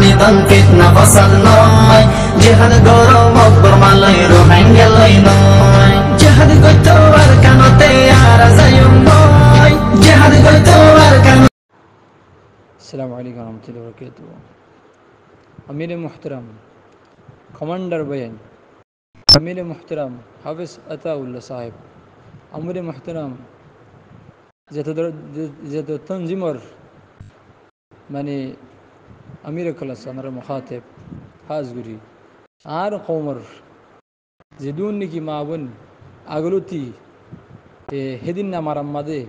নিদন ফিতনা ফসাদ নয় জিহাদ গরম অকবর মালাই রোহিঙ্গা লই নয় জিহাদ গইতো আর কানতে আর যায়ুম নয় জিহাদ গইতো আর কান। अस्सलामु अलैकुम रहमतुल्लाहि व बरकातुहू। अमीर मुहतरम कमांडर बयान अमीर मुहतरम हाफिज अताउल्लाह साहेब अमीर मुहतरम যেহেতু তঞ্জিমর মানে আমির খলাস আনার মুখাতেব হাজগুরি আর কৌমর যেদুন নাকি মাবন আগলতি হেদিন না মারাম্মাদে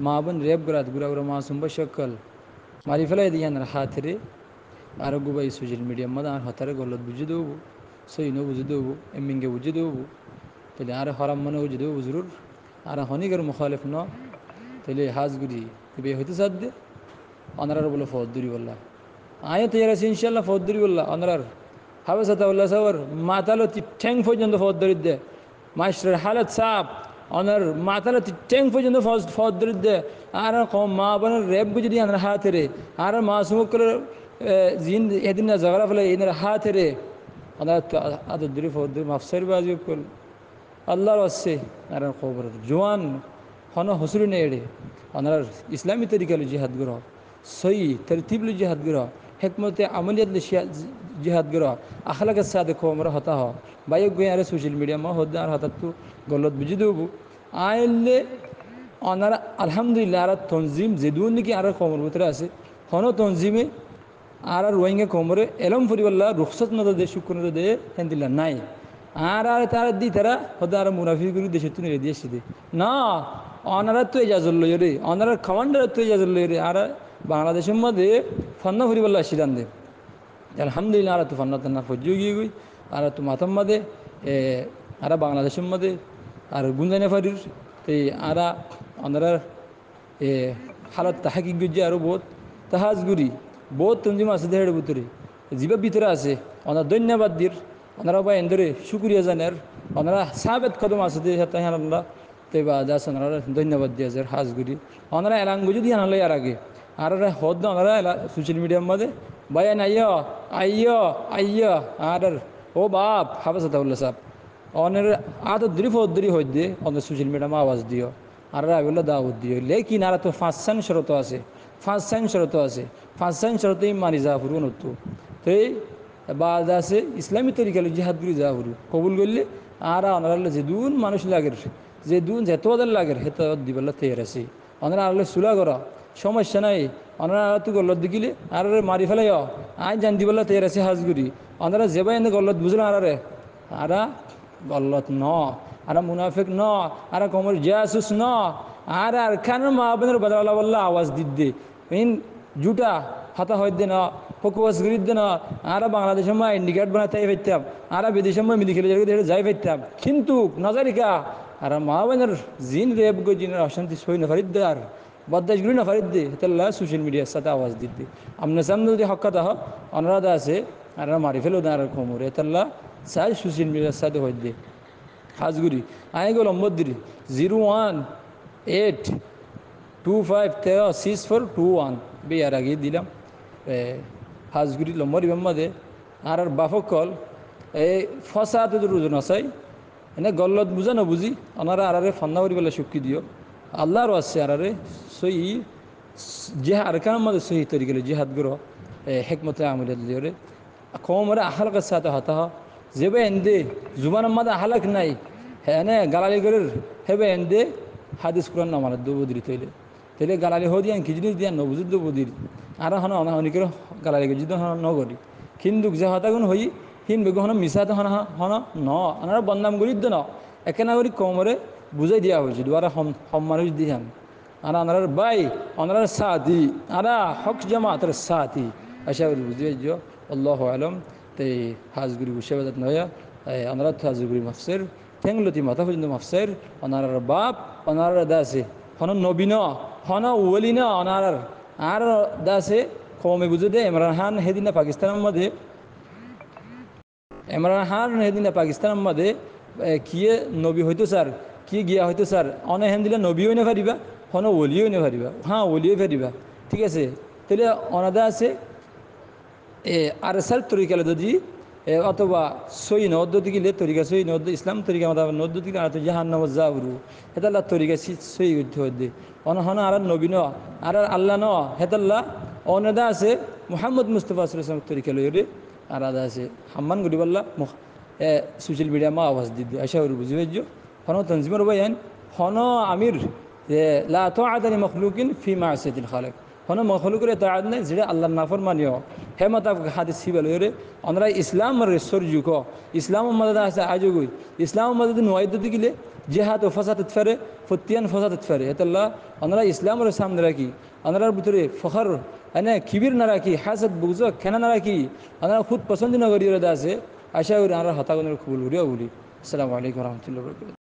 মাবন রেব গরাত গুরা গুরা মাসুম বশকল মারি ফেলাই দিয়ান হাতরে আর গুবাই সোশ্যাল মিডিয়া মধ্যে আর হাতারে গলত বুঝে দেবো সই নো বুঝে দেবো এমিঙ্গে বুঝে দেবো তাহলে আর হরাম মনে বুঝে দেবো জরুর আর হনিগর মুখালিফ ন তাহলে হাজগুড়ি তবে হইতে সাদ দে অনারার বলে ফৌদ্দুরি বললা আয় তো এরা ইনশাল্লাহ ফৌদ্দুরি বললা অনারার হাবে সাতাউল্লাহ সাহর মাতালো ঠ্যাং পর্যন্ত ফৌদ্দুরি দে মাস্টার হালত সাপ অনার মাতালো ঠ্যাং পর্যন্ত ফৌদ্দুরি দে আর মা বোনের রেপ বুঝে দিয়ে আনার হাতেরে আর মাসুমকর জিন এদিন না ঝগড়া ফেলে এনার হাতেরে ওনার আদুরি ফৌদ্দুরি মাফসারি বাজি কল আল্লাহর আসছে আর খবর জোয়ান হন হসুরি নেড়ে ওনার ইসলামী তরিকালো জিহাদ গ্রহ সই তরতিবলো জিহাদ গ্রহ হেকমতে আমলিয়াত জিহাদ গ্রহ আখলাকের সাথে খবর হতা হ বাইক গই আর সোশ্যাল মিডিয়া মা হদ্দে আর হঠাৎ তো গলত বুঝি দেবো আইলে ওনারা আলহামদুলিল্লাহ আর তনজিম যেদুন নাকি আর খবর ভিতরে আছে হন তনজিমে আর রোহিঙ্গা কোমরে এলম ফরিবাল্লাহ রুখসত নদা দে শুক্র নদা দে হেন্দিল্লা নাই আর আর তারা দি তারা হতে আর মুনাফি করি দেশে তুলে দিয়ে দে না অনারা তো এজাজল লই রে অনারা কমান্ডার তো এজাজল লই রে আর বাংলাদেশের মধ্যে ফন্না ফরিবাল্লাহ সিদান দে আলহামদুলিল্লাহ আর তো ফন্না তান্না ফজ্জু গিয়ে গই আর তো মাতাম মাদে আর বাংলাদেশের মধ্যে আর গুঞ্জানে ফারির তো আর অনারা হালত তাহাকি গুজে আরও বহুত তাহাজগুড়ি বহুত তঞ্জিম আছে দেহের ভিতরে জীবের ভিতরে আছে ওনার ধন্যবাদ দির ওনারা বা এন্দরে শুক্রিয়া জানার ওনারা সাবেত কদম আছে তাহান আল্লাহ তেবা দাস ওনারা ধন্যবাদ দিয়ে আছে হাজগুড়ি ওনারা এলাঙ্গুজি দিয়ে আনলে আর আগে আর হদ ওনারা সোশ্যাল মিডিয়ার মধ্যে বায়ান আইয় আইয় আইয় আর ও বাপ হাফেজ আতাউল্লাহ সাহেব অনের আত দরি ফদ্দরি হই দিয়ে অনের সোশ্যাল মিডিয়ামে আওয়াজ দিও আর আগুল্লা দাওয়াত দিও লেকিন আর তো 5 সান শরত আছে 5 সান শরত আছে 5 সান শরতেই মানি যা ফুরু নতো তো বাদ আছে ইসলামী তরিকালে জিহাদগুলি যা ফুরু কবুল করলে আর অনারালে যেদুন মানুষ লাগের যেদুন যেতদের লাগের হেত দিবেলা তৈর আছে অনারা আনলে সুলা করা সমস্যা নাই অনারা তো গল্লত দেখিলে আর মারি ফেলাই আইন জান দিবেলা তৈর আছে হাজগুড়ি অনারা যেবাই এনে গল্লত বুঝলো আরে আর গল্লত ন আর মুনাফিক ন আর কমর জাসুস ন আর আর খান মা বোনের বদলা বললা আওয়াজ দিদ্দে ইন জুটা হাতা হইতে না ফকুয়াস গরিদ্দে না আর বাংলাদেশের মা ইন্ডিকেট বানাতে ফেরতাম আর বিদেশের মা মিলি খেলে যাই ফেরতাম কিন্তু নজারিকা আর মা বোনের জিন রেব গো জিনের অশান্তি সই না ফারিদ্দে আর বদাসগুলি না ফারিদ্দে হেতাল্লাহ সোশ্যাল মিডিয়ার সাথে আওয়াজ দিদ্দে আপনার সামনে যদি হকাত হ অনারাধা আছে আর মারি ফেলো না আর খমর হেতাল্লাহ চাই সোশ্যাল মিডিয়ার সাথে হইতে হাজগুড়ি আই গো নম্বর দিলি 018256421 বিয়ার আগে দিলাম হাজগুড়ি নম্বর ইমাম্মাদে আর বাফক এই ফসাতে রোজন আসাই এনে গল্লত বুঝা না বুঝি ওনারা আরে ফন্না করি বলে শক্তি দিও আল্লাহর আছে আরে সই জেহা আর কার মধ্যে সহি তরিকে জিহাদ গ্রহ হেকমতে আমলে দিওরে কমরে আহলাকের সাথে হতা যেবে এন্দে জুবান মাদে আহলাক নাই হ্যাঁ গালালি করে হেবে এন্দে হাদিস কোরআন নামার দবদির তৈলে তাহলে গালালি হো দিয়ান কি জিনিস দিয়ান নবুজুর দবদির আর হন অনেকের গালালি যদি নগরি কিন্তু যে হতাগুন হই হিন বেগ হন মিশাতে হন হন ন আনারা বদনাম করি ন একে না করি কমরে বুঝাই দিয়া হয়েছে দুয়ারা সম্মানুষ দিহান আর আনার বাই আনার সাথী আরা হক জামাতের সাথী আশা করি বুঝে যো আল্লাহ আলম তে হাজগুড়ি বুঝে নয়া আনারা হাজগুড়ি মাফসের ঠেংলতি মাথা পর্যন্ত মাফসের অনার বাপ অনার দাসে হন নবীন হন ওলি না অনার আর দাসে কমে বুঝে দে ইমরান খান হেদিন পাকিস্তানের মধ্যে ইমরান খান হেদিন পাকিস্তানের মধ্যে কিয়ে নবী হইতো স্যার কি গিয়া হইতো স্যার অনে হেন দিলে নবীও নে ফারিবা হন ওলিও নে ফারিবা হ্যাঁ ওলিও ফারিবা ঠিক আছে তাহলে অনাদা আছে আর সার তরিকালে যদি অথবা সই নদ্দতি গিলে তরিকা সই নদ্দ ইসলাম তরিকা মতো নদ্দতি গিলে আর তো জাহান নাম যাবরু হেতাল্লা তরিকা সই করতে হদ্দে অনহন আর নবীন আর আল্লাহ ন হেতাল্লা অনেদা আছে মুহাম্মদ মুস্তফা সাল্লাম তরিকা লইরে আর আদা আছে হাম্মান গরিবাল্লা সোশ্যাল মিডিয়া মা আওয়াজ দিদি আশা করি বুঝি পাইছো হন তনজিমর বাইন হন আমির লা তো আদানি মখলুকিন ফি মাসিয়াতিল খালেক হন মখলুকের তাআদ নাই যেটা আল্লাহর নাফরমানিও হে মাতা হাদিস সিবাল হরে আমরা ইসলাম আর সরজুক ইসলাম মদদ আছে আজগুই ইসলাম মদদ নয়দতি গিলে জিহাদ ও ফাসাদ ফেরে ফতিয়ান ফাসাদ ফেরে এতাল্লাহ আমরা ইসলামের সামনে রাখি আমরার ভিতরে ফখর এনে কিবির না রাখি হাসদ বুঝো খেনা না রাখি আমরা খুদ পছন্দ না করি আছে আশা করি আমরা হতাগনের কবুল করিও বলি আসসালামু আলাইকুম রহমতুল্লাহ।